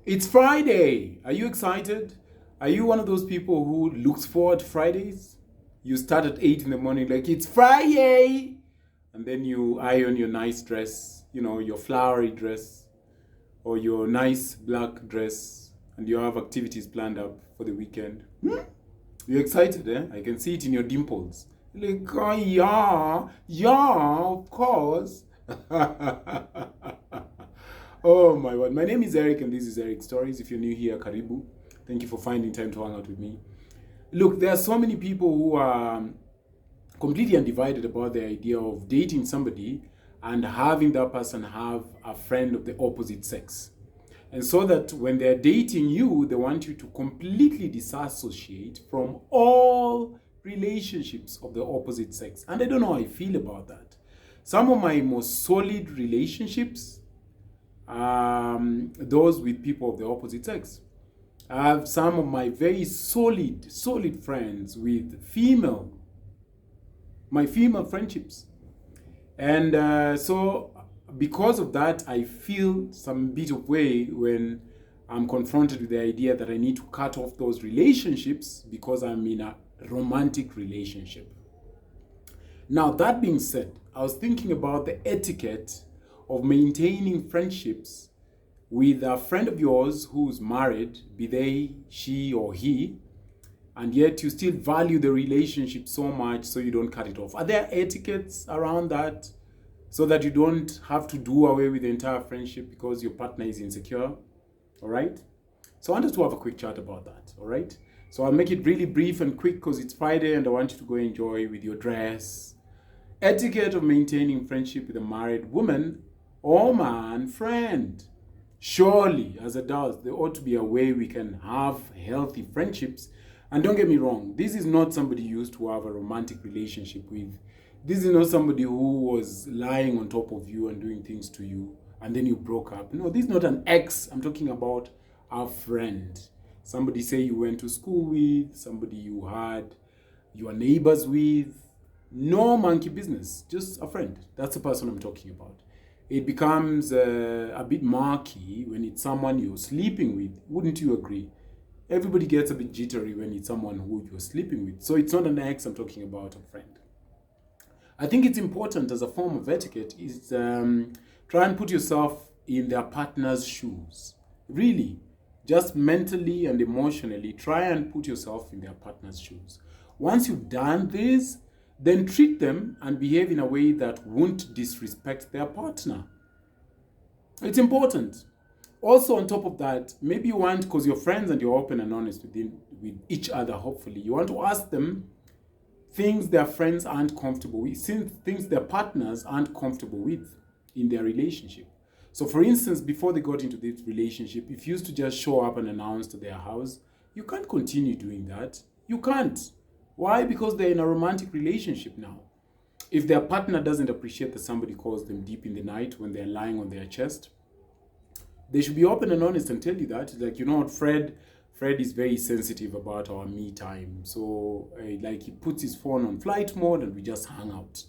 It's Friday. Are you excited? Are you one of those people who looks forward to Fridays? You start at 8 in the morning like it's Friday. And then you iron your nice dress, your flowery dress or your nice black dress, and you have activities planned up for the weekend. You're excited, eh? I can see it in your dimples. Like, oh, yeah, of course. Oh my word. My name is Eric and this is Eric Stories. If you're new here, Karibu. Thank you for finding time to hang out with me. Look, there are so many people who are completely undivided about the idea of dating somebody and having that person have a friend of the opposite sex. And so that when they're dating you, they want you to completely disassociate from all relationships of the opposite sex. And I don't know how I feel about that. Some of my most solid relationships, those with people of the opposite sex. I have some of my very solid friends with my female friendships. And so because of that, I feel some bit of way when I'm confronted with the idea that I need to cut off those relationships because I'm in a romantic relationship. Now, that being said, I was thinking about the etiquette of maintaining friendships with a friend of yours who's married, be they she or he, and yet you still value the relationship so much so you don't cut it off. Are there etiquettes around that so that you don't have to do away with the entire friendship because your partner is insecure? All right? So I wanted to have a quick chat about that, all right? So I'll make it really brief and quick because it's Friday and I want you to go enjoy with your dress. Etiquette of maintaining friendship with a married woman or man friend. Surely, as adults, there ought to be a way we can have healthy friendships. And don't get me wrong, this is not somebody you used to have a romantic relationship with. This is not somebody who was lying on top of you and doing things to you and then you broke up. No, this is not an ex. I'm talking about a friend. Somebody say you went to school with, somebody you had your neighbors with. No monkey business, just a friend. That's the person I'm talking about. It becomes a bit murky when it's someone you're sleeping with. Wouldn't you agree? Everybody gets a bit jittery when it's someone who you're sleeping with. So it's not an ex, I'm talking about a friend. I think it's important as a form of etiquette is try and put yourself in their partner's shoes. Really, just mentally and emotionally, try and put yourself in their partner's shoes. Once you've done this, then treat them and behave in a way that won't disrespect their partner. It's important. Also, on top of that, maybe you want, because you're friends and you're open and honest with each other, hopefully, you want to ask them things their friends aren't comfortable with, things their partners aren't comfortable with in their relationship. So, for instance, before they got into this relationship, if you used to just show up and announce to their house, you can't continue doing that. You can't. Why? Because they're in a romantic relationship now. If their partner doesn't appreciate that somebody calls them deep in the night when they're lying on their chest, they should be open and honest and tell you that. Like, you know what, Fred is very sensitive about our me time. So, he puts his phone on flight mode and we just hang out.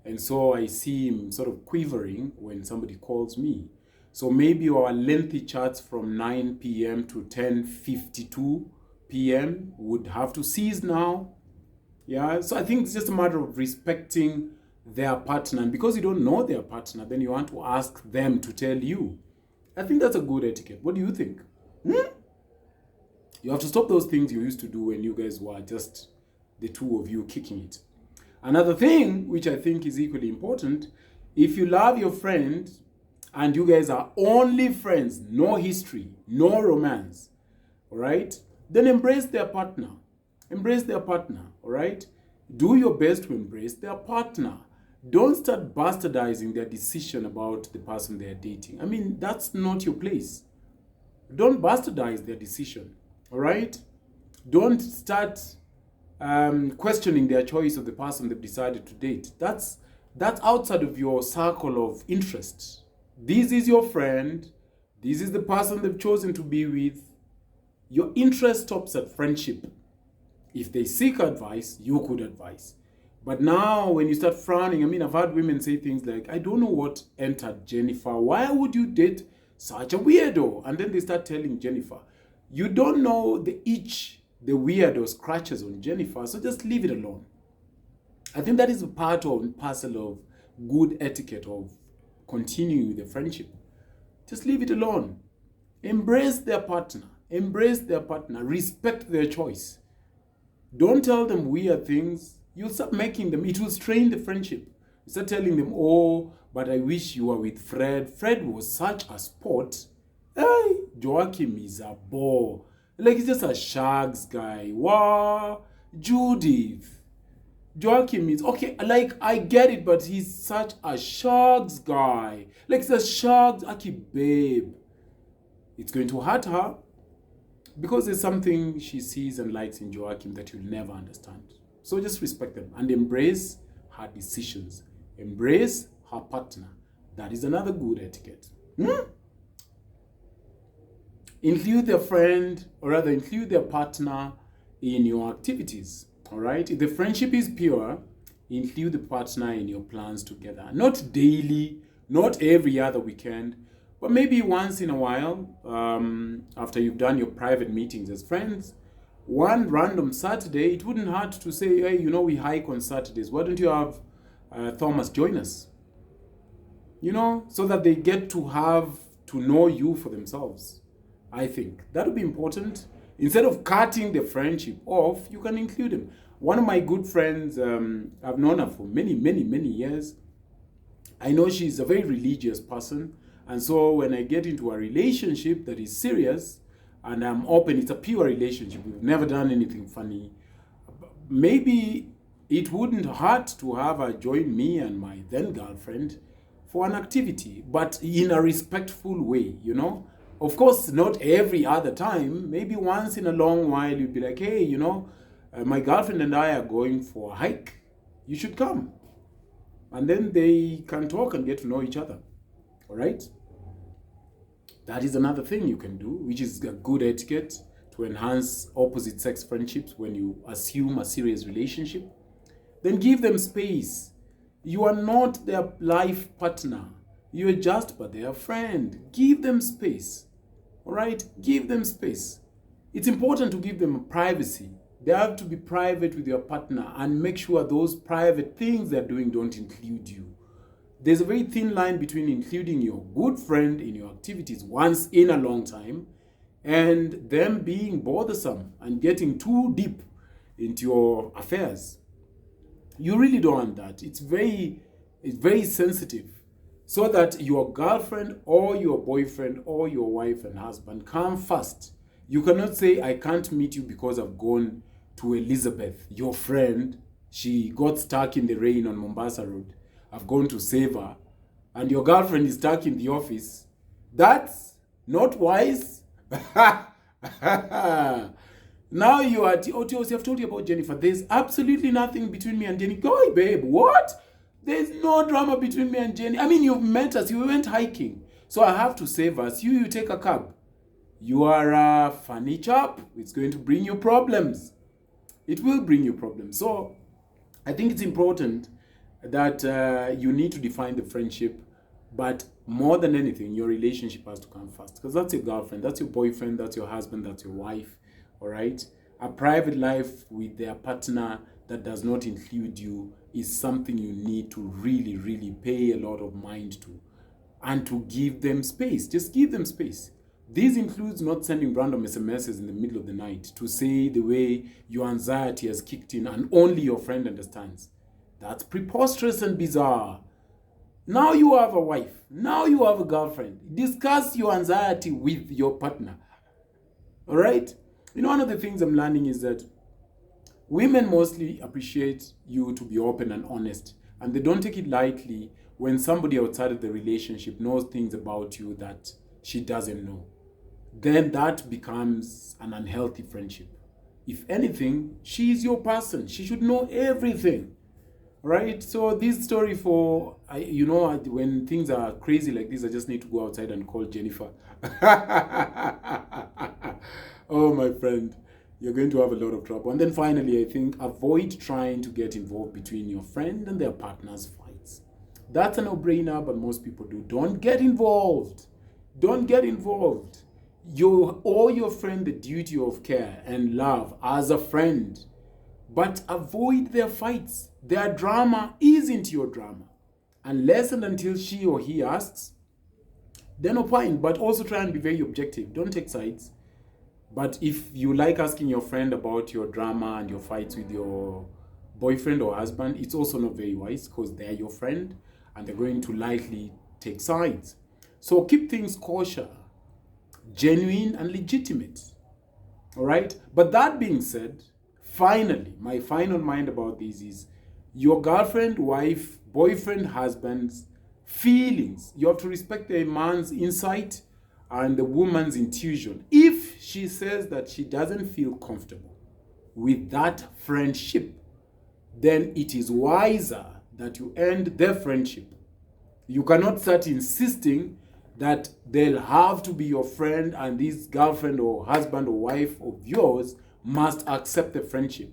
And so I see him sort of quivering when somebody calls me. So maybe our lengthy chats from 9 p.m. to 10:52 p.m. would have to cease now. Yeah, so I think it's just a matter of respecting their partner. And because you don't know their partner, then you want to ask them to tell you. I think that's a good etiquette. What do you think? You have to stop those things you used to do when you guys were just the two of you kicking it. Another thing, which I think is equally important, if you love your friend and you guys are only friends, no history, no romance, all right, then embrace their partner. Embrace their partner, all right? Do your best to embrace their partner. Don't start bastardizing their decision about the person they're dating. I mean, that's not your place. Don't bastardize their decision, all right? Don't start questioning their choice of the person they've decided to date. That's outside of your circle of interest. This is your friend. This is the person they've chosen to be with. Your interest stops at friendship. If they seek advice, you could advise. But now when you start frowning, I mean, I've had women say things like, I don't know what entered Jennifer. Why would you date such a weirdo. And then they start telling Jennifer, you don't know the weirdo scratches on Jennifer, so just leave it alone. I think that is a part and parcel of good etiquette of continuing the friendship. Just leave it alone. Embrace their partner. Respect their choice. Don't tell them weird things. You'll start making them. It will strain the friendship. You start telling them, oh, but I wish you were with Fred. Fred was such a sport. Hey, Joachim is a bore. Like, he's just a shags guy. Wow. Judith. Joachim is, okay, like, I get it, but he's such a shags guy. Like, he's a shags, aki babe. It's going to hurt her because there's something she sees and likes in Joachim that you'll never understand. So just respect them and embrace her decisions. Embrace her partner. That is another good etiquette. Include their friend, or rather include their partner in your activities. All right? If the friendship is pure, include the partner in your plans together. Not daily, not every other weekend, but maybe once in a while, after you've done your private meetings as friends, one random Saturday, it wouldn't hurt to say, hey, you know, we hike on Saturdays. Why don't you have Thomas join us? You know, so that they get to know you for themselves. I think that would be important. Instead of cutting the friendship off, you can include them. One of my good friends, I've known her for many, many, many years. I know she's a very religious person. And so when I get into a relationship that is serious and I'm open, it's a pure relationship, we've never done anything funny, maybe it wouldn't hurt to have her join me and my then girlfriend for an activity, but in a respectful way, you know. Of course, not every other time. Maybe once in a long while, you'd be like, hey, you know, my girlfriend and I are going for a hike. You should come. And then they can talk and get to know each other. All right? That is another thing you can do, which is a good etiquette to enhance opposite sex friendships when you assume a serious relationship. Then give them space. You are not their life partner. You are just but their friend. Give them space. All right? Give them space. It's important to give them privacy. They have to be private with your partner and make sure those private things they're doing don't include you. There's a very thin line between including your good friend in your activities once in a long time and them being bothersome and getting too deep into your affairs. You really don't want that. It's very sensitive. So that your girlfriend or your boyfriend or your wife and husband come first. You cannot say, I can't meet you because I've gone to Elizabeth, your friend. She got stuck in the rain on Mombasa Road. I've gone to save her. And your girlfriend is stuck in the office. That's not wise. Now you are, I've told you about Jennifer. There's absolutely nothing between me and Jenny. Go, babe, what? There's no drama between me and Jenny. I mean, you've met us. You went hiking. So I have to save us. You take a cab. You are a funny chap. It's going to bring you problems. It will bring you problems. So I think it's important that you need to define the friendship. But more than anything, your relationship has to come first. Because that's your girlfriend. That's your boyfriend. That's your husband. That's your wife. All right? A private life with their partner that does not include you is something you need to really, really pay a lot of mind to and to give them space. Just give them space. This includes not sending random SMSs in the middle of the night to say the way your anxiety has kicked in and only your friend understands. That's preposterous and bizarre. Now you have a wife. Now you have a girlfriend. Discuss your anxiety with your partner. All right? You know, one of the things I'm learning is that women mostly appreciate you to be open and honest, and they don't take it lightly when somebody outside of the relationship knows things about you that she doesn't know. Then that becomes an unhealthy friendship. If anything, she is your person. She should know everything, right? So this story for, when things are crazy like this, I just need to go outside and call Jennifer. Oh, my friend. You're going to have a lot of trouble. And then finally, I think avoid trying to get involved between your friend and their partner's fights. That's a no-brainer, but most people do. Don't get involved. Don't get involved. You owe your friend the duty of care and love as a friend, but avoid their fights. Their drama isn't your drama. Unless and until she or he asks, then opine, but also try and be very objective. Don't take sides. But if you like asking your friend about your drama and your fights with your boyfriend or husband, it's also not very wise because they're your friend and they're going to likely take sides. So keep things kosher, genuine, and legitimate. All right? But that being said, finally, my final mind about this is your girlfriend, wife, boyfriend, husband's feelings. You have to respect the man's insight and the woman's intuition. If she says that she doesn't feel comfortable with that friendship, then it is wiser that you end their friendship. You cannot start insisting that they'll have to be your friend and this girlfriend or husband or wife of yours must accept the friendship.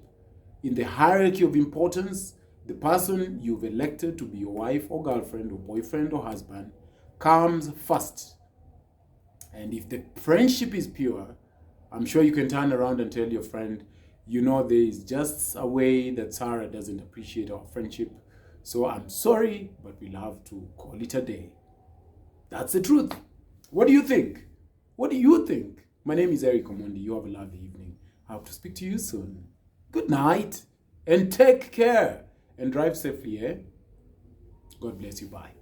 In the hierarchy of importance, the person you've elected to be your wife or girlfriend or boyfriend or husband comes first. And if the friendship is pure, I'm sure you can turn around and tell your friend, there is just a way that Sarah doesn't appreciate our friendship. So I'm sorry, but we'll have to call it a day. That's the truth. What do you think? What do you think? My name is Eric Omondi. You have a lovely evening. I hope to speak to you soon. Good night and take care and drive safely, eh? God bless you. Bye.